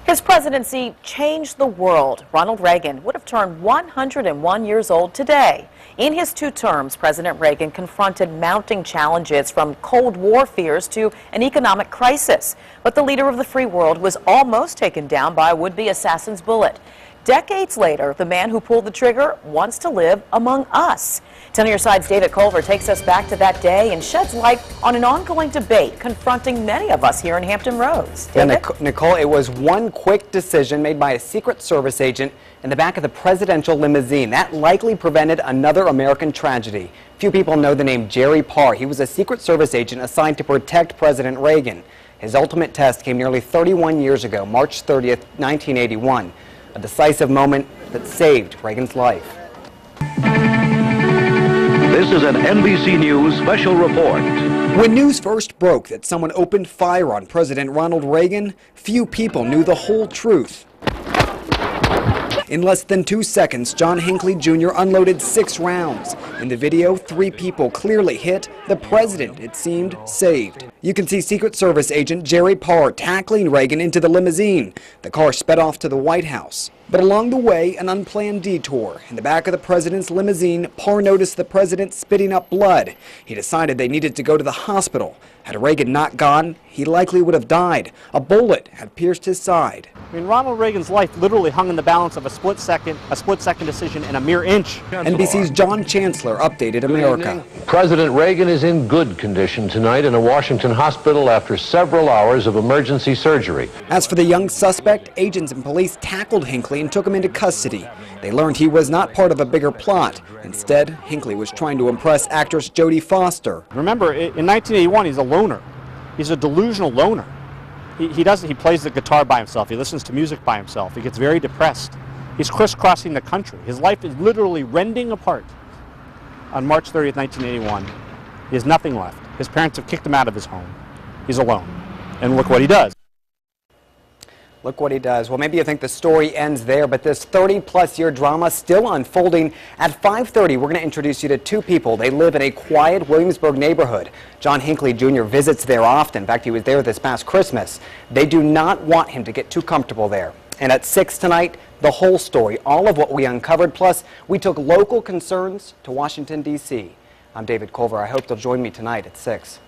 His presidency changed the world. Ronald Reagan would have turned 101 years old today. In his 2 terms, President Reagan confronted mounting challenges from Cold War fears to an economic crisis. But the leader of the free world was almost taken down by a would-be assassin's bullet. Decades later, the man who pulled the trigger wants to live among us. 10 on your side's David Culver takes us back to that day and sheds light on an ongoing debate confronting many of us here in Hampton Roads. David? Yeah, Nicole, it was one quick decision made by a Secret Service agent in the back of the presidential limousine. That likely prevented another American tragedy. Few people know the name Jerry Parr. He was a Secret Service agent assigned to protect President Reagan. His ultimate test came nearly 31 years ago, March 30th, 1981. A decisive moment that saved Reagan's life. This is an NBC News special report. When news first broke that someone opened fire on President Ronald Reagan, few people knew the whole truth. In less than 2 seconds, John Hinckley Jr. unloaded 6 rounds. In the video, 3 people clearly hit. The president, it seemed, saved. You can see Secret Service agent Jerry Parr tackling Reagan into the limousine. The car sped off to the White House. But along the way, an unplanned detour. In the back of the president's limousine, Parr noticed the president spitting up blood. He decided they needed to go to the hospital. Had Reagan not gone, he likely would have died. A bullet had pierced his side. I mean, Ronald Reagan's life literally hung in the balance of a split-second decision and a mere inch. NBC's John Chancellor updated America. President Reagan is in good condition tonight in a Washington hospital after several hours of emergency surgery. As for the young suspect, agents and police tackled Hinckley and took him into custody. They learned he was not part of a bigger plot. Instead, Hinckley was trying to impress actress Jodie Foster. Remember, in 1981, he's a loner. He's a delusional loner. He plays the guitar by himself. He listens to music by himself. He gets very depressed. He's crisscrossing the country. His life is literally rending apart. On March 30th, 1981, he has nothing left. His parents have kicked him out of his home. He's alone. And look what he does. Look what he does. Well, maybe you think the story ends there, but this 30-plus-year drama still unfolding. At 5:30, we're going to introduce you to 2 people. They live in a quiet Williamsburg neighborhood. John Hinckley Jr. visits there often. In fact, he was there this past Christmas. They do not want him to get too comfortable there. And at 6 tonight, the whole story, all of what we uncovered, plus we took local concerns to Washington, D.C. I'm David Culver. I hope you'll join me tonight at 6.